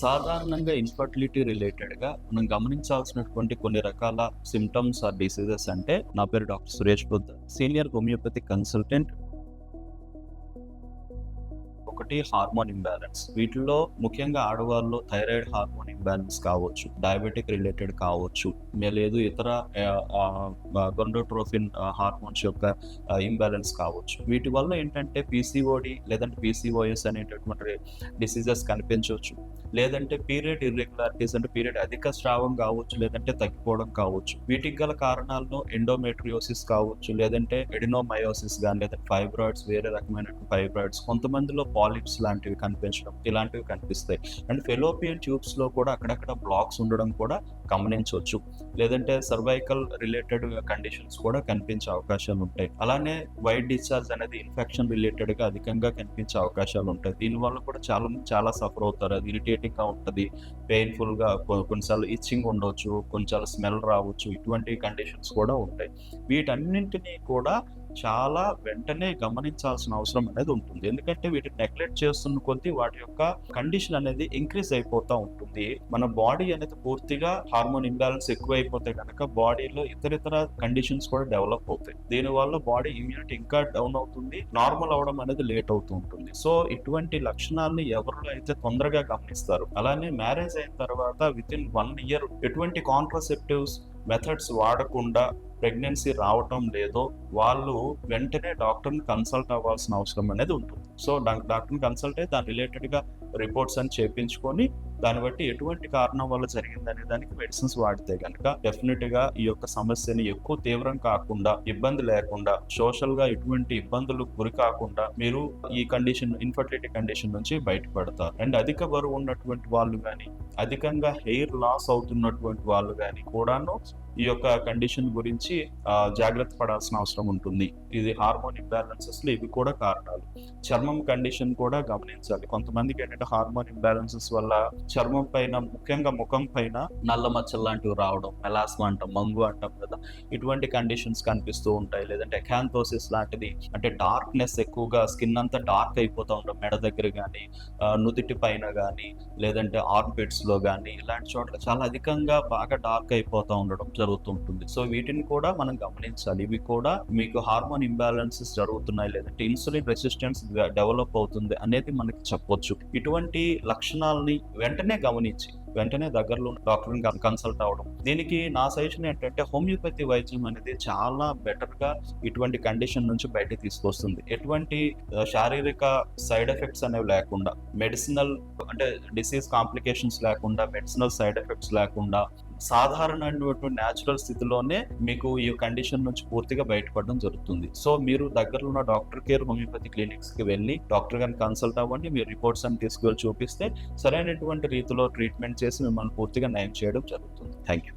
సాధారణంగా ఇన్ఫర్టిలిటీ రిలేటెడ్‌గా మనం గమనించాల్సినటువంటి కొన్ని రకాల సింప్టమ్స్ ఆర్ డిసీజెస్ అంటే, నా పేరు doctor Suresh Buddha, senior homeopathy consultant. ఒకటి హార్మోన్ ఇంబాలెన్స్. వీటిల్లో ముఖ్యంగా ఆడవారిలో థైరాయిడ్ హార్మోన్ ఇంబాలెన్స్ కావచ్చు, డయాబెటిక్ రిలేటెడ్ కావచ్చు, లేదు ఇతర గొనాడోట్రోఫిన్ హార్మోన్స్ యొక్క ఇంబాలెన్స్ కావచ్చు. వీటి వల్ల ఏంటంటే పీసీఓడి లేదంటే పీసీఓఎస్ అనేటటువంటి డిసీజెస్ కనిపించవచ్చు. లేదంటే పీరియడ్ ఇర్రెగ్యులారిటీస్ అంటే పీరియడ్ అధిక స్రావం కావచ్చు, లేదంటే తగ్గిపోవడం కావచ్చు. వీటికి గల కారణాల్లో ఎండోమెట్రియోసిస్ కావచ్చు, లేదంటే ఎడినోమయోసిస్ గాని, లేదంటే ఫైబ్రాయిడ్స్, వేరే రకమైన ఫైబ్రాయిడ్స్, కొంతమందిలో పాలిప్స్ లాంటివి కనిపించడం, ఇలాంటివి కనిపిస్తాయి. అండ్ ఫెలోపియన్ ట్యూబ్స్ లో కూడా అక్కడక్కడ బ్లాక్స్ ఉండడం కూడా గమనించవచ్చు. లేదంటే సర్వైకల్ రిలేటెడ్ కండిషన్స్ కూడా కనిపించే అవకాశాలు ఉంటాయి. అలానే వైట్ డిశ్చార్జ్ అనేది ఇన్ఫెక్షన్ రిలేటెడ్ గా అధికంగా కనిపించే అవకాశాలు ఉంటాయి. దీనివల్ల కూడా చాలా సఫర్ అవుతారు. అది ఇరిటేటింగ్ గా ఉంటుంది, పెయిన్ఫుల్ గా, కొన్నిసార్లు ఇచ్చింగ్ ఉండొచ్చు, కొన్నిసార్లు స్మెల్ రావచ్చు. ఇటువంటి కండిషన్స్ కూడా ఉంటాయి. వీటన్నింటినీ కూడా చాలా వెంటనే గమనించాల్సిన అవసరం అనేది ఉంటుంది. ఎందుకంటే వీటిని నెగ్లెక్ట్ చేస్తున్న కొద్దీ వాటి యొక్క కండిషన్ అనేది ఇంక్రీజ్ అయిపోతూ ఉంటుంది. మన బాడీ అనేది పూర్తిగా హార్మోన్ ఇంబ్యాలెన్స్ ఎక్కువైపోతే కనుక బాడీలో ఇతర కండిషన్స్ కూడా డెవలప్ అవుతాయి. దీనివల్ల బాడీ ఇమ్యూనిటీ ఇంకా డౌన్ అవుతుంది, నార్మల్ అవడం అనేది లేట్ అవుతూ ఉంటుంది. సో ఇటువంటి లక్షణాలని ఎవరిలో అయితే తొందరగా గమనిస్తారు, అలానే మ్యారేజ్ అయిన తర్వాత విత్ ఇన్ 1 year ఎటువంటి కాంట్రాసెప్టివ్స్ మెథడ్స్ వాడకుండా ప్రెగ్నెన్సీ రావటం లేదో వాళ్ళు వెంటనే డాక్టర్ని కన్సల్ట్ అవ్వాల్సిన అవసరం అనేది ఉంటుంది. సో డాక్టర్ని కన్సల్ట్ అయ్యి దాని రిలేటెడ్గా రిపోర్ట్స్ అని చేయించుకొని దాన్ని బట్టి ఎటువంటి కారణం వల్ల జరిగిందనే దానికి మెడిసిన్స్ వాడితే కనుక డెఫినెట్గా ఈ యొక్క సమస్యని ఎక్కువ తీవ్రం కాకుండా, ఇబ్బంది లేకుండా, సోషల్గా ఎటువంటి ఇబ్బందులు గురి కాకుండా మీరు ఈ ఇన్ఫర్టిలిటీ కండిషన్ నుంచి బయటపడతారు. అండ్ అధిక బరువు ఉన్నటువంటి వాళ్ళు కానీ, అధికంగా హెయిర్ లాస్ అవుతున్నటువంటి వాళ్ళు కానీ కూడాను ఈ యొక్క కండిషన్ గురించి జాగ్రత్త పడాల్సిన అవసరం ఉంటుంది. ఇది హార్మోన్ ఇంబ్యాలెన్సెస్ లో ఇవి కూడా కారణాలు. చర్మం కండిషన్ కూడా గమనించాలి. కొంతమందికి ఏంటంటే హార్మోన్ ఇంబ్యాలెన్సెస్ వల్ల చర్మం పైన, ముఖ్యంగా ముఖం పైన నల్ల మచ్చలు లాంటివి రావడం, మెలాస్మా అంటాం, మంగు అంటాం కదా, ఇటువంటి కండిషన్స్ కనిపిస్తూ ఉంటాయి. లేదంటే ఎకాంథోసిస్ లాంటిది, అంటే డార్క్నెస్ ఎక్కువగా స్కిన్ అంతా డార్క్ అయిపోతూ ఉండడం, మెడ దగ్గర కానీ, నుదిటి పైన కానీ, లేదంటే ఆర్మ్ లో కానీ, ఇలాంటి చోట్ల చాలా అధికంగా బాగా డార్క్ అయిపోతూ ఉండడం జరుగుతుంటుంది. సో వీటిని కూడా మనం గమనించాలి. ఇవి కూడా మీకు హార్మోన్ ఇంబ్యాలెన్సెస్ జరుగుతున్నాయి, లేదంటే ఇన్సులిన్ రెసిస్టెన్స్ డెవలప్ అవుతుంది అనేది మనకి చెప్పొచ్చు. ఇటువంటి లక్షణాలని వెంటనే గమనించి వెంటనే దగ్గరలో డాక్టర్ని కన్సల్ట్ అవ్వడం. దీనికి నా సజెషన్ ఏంటంటే హోమియోపతి వైద్యం అనేది చాలా బెటర్ గా ఇటువంటి కండిషన్ నుంచి బయటకు తీసుకొస్తుంది. ఎటువంటి శారీరక సైడ్ ఎఫెక్ట్స్ అనేవి లేకుండా, మెడిసినల్ అంటే డిసీజ్ కాంప్లికేషన్స్ లేకుండా, మెడిసినల్ సైడ్ ఎఫెక్ట్స్ లేకుండా, సాధారణమైనటువంటి న్యాచురల్ స్థితిలోనే మీకు ఈ కండిషన్ నుంచి పూర్తిగా బయటపడడం జరుగుతుంది. సో మీరు దగ్గరలో ఉన్న డాక్టర్ కేర్ హోమియోపతి క్లినిక్స్ కి వెళ్ళి డాక్టర్ గారిని కన్సల్ట్ అవ్వండి. మీరు రిపోర్ట్స్ అని తీసుకువెళ్ళి చూపిస్తే సరైనటువంటి రీతిలో ట్రీట్మెంట్ చేసి మిమ్మల్ని పూర్తిగా నయం చేయడం జరుగుతుంది. Thank you.